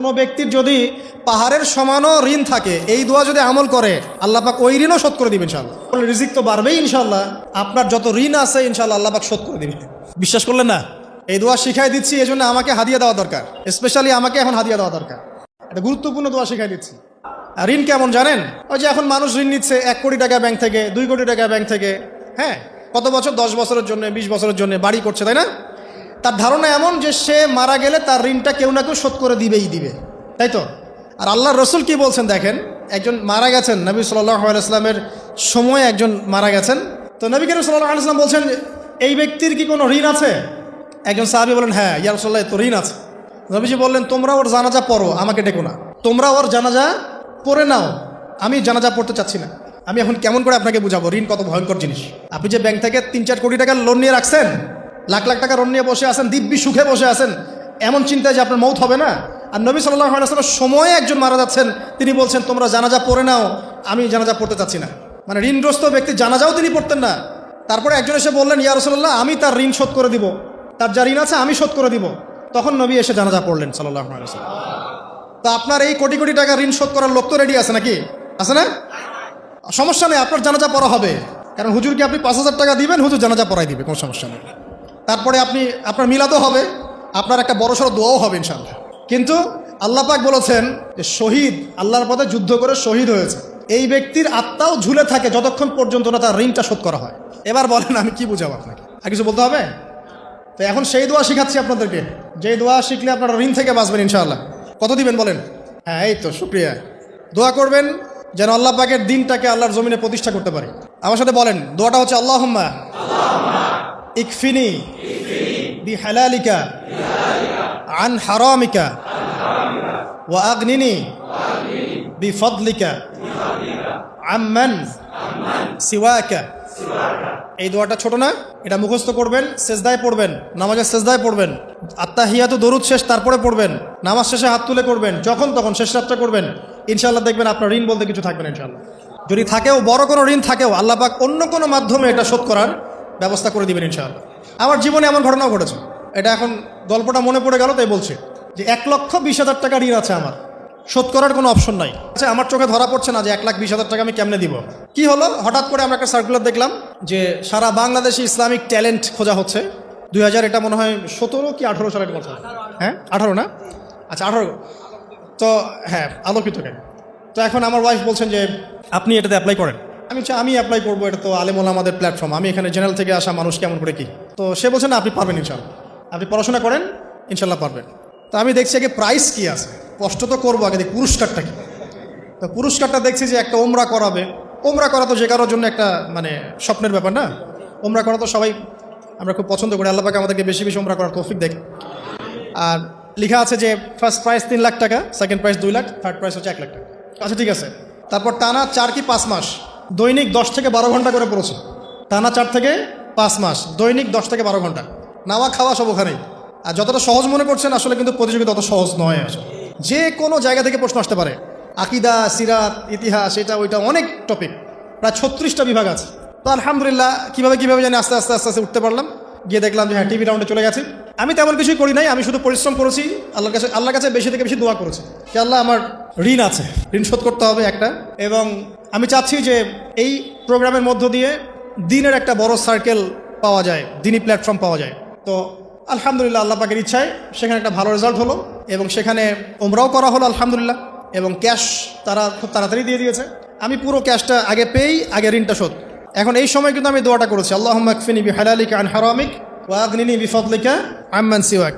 কোনো ব্যক্তির যদি পাহাড়ের সমানও ঋণ থাকে, এই দোয়া যদি আমল করে আল্লাহ পাক ওই ঋণও শোধ করে দিবেন ইনশাআল্লাহ। রিজিক তো বাড়বেই ইনশাআল্লাহ, আপনার যত ঋণ আছে ইনশাআল্লাহ আল্লাহ পাক শোধ করে দিবেন। বিশ্বাস করলেন না? এই দোয়া শিখাই দিচ্ছি, এই জন্য আমাকে হাদিয়া দেওয়া দরকার, স্পেশালি আমাকে এখন হাদিয়া দেওয়া দরকার। এটা গুরুত্বপূর্ণ দোয়া শিখাই দিচ্ছি। আর ঋণ কেমন জানেন? ওই যে এখন মানুষ ঋণ নিচ্ছে 1 কোটি টাকা ব্যাংক থেকে, 2 কোটি টাকা ব্যাংক থেকে, হ্যাঁ, কত বছর, 10 বছরের জন্য, 20 বছরের জন্য বাড়ি করছে, তাই না? তার ধারণা এমন যে সে মারা গেলে তার ঋণটা কেউ না কেউ শোধ করে দিবেই দিবে, তাই তো? আর আল্লাহর রসুল কি বলছেন দেখেন, একজন মারা গেছেন, নবী সাল্লাল্লাহু আলাইহি ওয়াসাল্লামের সময় একজন মারা গেছেন। তো নবী করিম সাল্লাল্লাহু আলাইহি ওয়াসাল্লাম বলছেন, এই ব্যক্তির কি কোনো ঋণ আছে? একজন সাহাবী বলেন, হ্যাঁ ইয়া রাসূলুল্লাহ, তো ঋণ আছে। নবীজি বললেন, তোমরা ওর জানাজা পড়ো, আমাকে ডেকো না, তোমরা ওর জানাজা পড়ে নাও, আমি জানাজা পড়তে চাচ্ছি না। আমি এখন কেমন করে আপনাকে বুঝাবো ঋণ কত ভয়ঙ্কর জিনিস? আপনি যে ব্যাংক থেকে 3-4 কোটি টাকার লোন নিয়ে রাখছেন, লাখ লাখ টাকা লোন নিয়ে বসে আছেন, দিব্যি সুখে বসে আছেন, এমন চিন্তায় যে আপনার মৌত হবে না। আর নবী সাল্লাল্লাহু আলাইহি ওয়াসাল্লাম সময়ে একজন মারা যাচ্ছেন, তিনি বলছেন তোমরা জানাজা পড়ে নাও, আমি জানাজা পড়তে চাচ্ছি না। মানে ঋণগ্রস্ত ব্যক্তি জানাজাও তিনি পড়তেন না। তারপরে একজন এসে বললেন, ইয়া রাসূলুল্লাহ, আমি তার ঋণ শোধ করে দিব, তার যা ঋণ আছে আমি শোধ করে দিব। তখন নবী এসে জানাজা পড়লেন সাল্লাল্লাহু আলাইহি ওয়াসাল্লাম। তো আপনার এই কোটি কোটি টাকা ঋণ শোধ করার লোক তো রেডি আছে নাকি? আছে না? সমস্যা নেই, আপনার জানাজা পড়া হবে, কারণ হুজুরকে আপনি 5,000 টাকা দিবেন, হুজুর জানাজা পড়াই দিবে, কোনো সমস্যা নেই। তারপরে আপনার মিলাদও হবে, আপনার একটা বড়সড় দোয়াও হবে ইনশাআল্লাহ। কিন্তু আল্লাহ পাক বলেছেন যে শহীদ, আল্লাহর পথে যুদ্ধ করে শহীদ হয়েছে, এই ব্যক্তির আত্মাও ঝুলে থাকে যতক্ষণ পর্যন্ত না তার ঋণটা শোধ করা হয়। এবার বলেন আমি কি বুঝাবো আপনাকে? আর কিছু বলতে হবে? তো এখন সেই দোয়া শিখাচ্ছি আপনাদেরকে, যে দোয়া শিখলে আপনারা ঋণ থেকে বাঁচবেন ইনশাআল্লাহ। কত দিবেন বলেন? হ্যাঁ, এই তো, শুকরিয়া। দোয়া করবেন যেন আল্লাহ পাকের দিনটাকে আল্লাহর জমিনে প্রতিষ্ঠা করতে পারি। আমার সাথে বলেন, দোয়াটা হচ্ছে আল্লাহুম্মা ইকফিনি বিহালালিকা আন হারামিকা ওয়া আগনিনি বিফদলিকা আম্মান সিওয়াকা। এই দোয়াটা ছোট না, এটা মুখস্থ করবেন, সেজদায় পড়বেন, নামাজের সেজদায় পড়বেন, আত্তাহিয়াতু দরুদ শেষ তারপরে পড়বেন, নামাজ শেষে হাত তুলে করবেন, যখন তখন শেষ রাতটা করবেন, ইনশাআল্লাহ দেখবেন আপনার ঋণ বলতে কিছু থাকবে না ইনশাআল্লাহ। যদি থাকেও, বড় কোনো ঋণ থাকেও, আল্লাহ পাক অন্য কোনো মাধ্যমে এটা শোধ করার ব্যবস্থা করে দিবেন ইনশাআল্লাহ। আমার জীবনে এমন ঘটনাও ঘটেছে, এটা এখন গল্পটা মনে পড়ে গেল তাই বলছি, যে 1,20,000 টাকা ঋণ আছে আমার, শোধ করার কোনো অপশন নাই। আচ্ছা, আমার চোখে ধরা পড়ছে না যে 1,20,000 টাকা আমি কেমনে দিব। কি হলো, হঠাৎ করে আমরা একটা সার্কুলার দেখলাম যে সারা বাংলাদেশে ইসলামিক ট্যালেন্ট খোঁজা হচ্ছে। 2000 এটা মনে হয় 17 কি 18 সালের কথা, হ্যাঁ 18 না, আচ্ছা 18। তো হ্যাঁ, আলোকিত কেন। তো এখন আমার ওয়াইফ বলছেন যে আপনি এটাতে অ্যাপ্লাই করেন। আমি অ্যাপ্লাই করবো, এটা তো আলেম ওলামাদের প্ল্যাটফর্ম, আমি এখানে জেনারেল থেকে আসা মানুষ কেমন করে কি। তো সে বলছে না, আপনি পারবেন ইনশাআল্লাহ, আপনি পড়াশোনা করেন, ইনশাল্লাহ পারবেন। তো আমি দেখছি আগে প্রাইস কি আছে, কষ্ট তো করবো, আগে দেখি পুরস্কারটা কি। তো পুরস্কারটা দেখছি যে একটা ওমরা করাবে। ওমরা করা তো যে কারোর জন্য একটা মানে স্বপ্নের ব্যাপার না? ওমরা করা তো সবাই আমরা খুব পছন্দ করি, আল্লাহ পাক আমাদেরকে বেশি বেশি ওমরা করার তৌফিক দেয়। আর লেখা আছে যে ফার্স্ট প্রাইস 3 লাখ টাকা, second prize 2 lakh, third price হচ্ছে 1 লাখ টাকা। আচ্ছা ঠিক আছে। তারপর টানা 4 কি 5 মাস দৈনিক 10 থেকে 12 ঘন্টা করে পড়েছে। টানা 4 থেকে 5 মাস দৈনিক 10 থেকে 12 ঘন্টা, নাওয়া খাওয়া সব ওখানেই। আর যতটা সহজ মনে করছেন, আসলে কিন্তু প্রতিযোগিতা অত সহজ নয়। আসলে যে কোনো জায়গা থেকে প্রশ্ন আসতে পারে, আকিদা, সিরাত, ইতিহাস, এটা ওইটা, অনেক টপিক, প্রায় 36টা বিভাগ আছে। তো আলহামদুলিল্লাহ কিভাবে জানি আস্তে আস্তে উঠতে পারলাম। গিয়ে দেখলাম যে হ্যাঁ, টিভি রাউন্ডে চলে গেছি। আমি তেমন কিছুই করি নাই, আমি শুধু পরিশ্রম করেছি, আল্লাহর কাছে বেশি থেকে বেশি দোয়া করেছি যে আল্লাহ, আমার ঋণ আছে, ঋণ শোধ করতে হবে একটা। এবং আমি চাচ্ছি যে এই প্রোগ্রামের মধ্য দিয়ে দিনের একটা বড় সার্কেল পাওয়া যায়, দিনই প্ল্যাটফর্ম পাওয়া যায়। তো আলহামদুলিল্লাহ আল্লাহ পাকের ইচ্ছায় সেখানে একটা ভালো রেজাল্ট হলো, এবং সেখানে ওমরাও করা হলো আলহামদুলিল্লাহ, এবং ক্যাশ তারা খুব তাড়াতাড়ি দিয়ে দিয়েছে। আমি পুরো ক্যাশটা আগে পেয়েই আগে ঋণটা শোধ। এখন এই সময় কিন্তু আমি দোয়াটা করেছি, আল্লাহুম্মা ইকফিনি বিহালালিকা আন হারামিক ওয়া আগনিনি বিফদলিকা আম্মান সিওয়াক।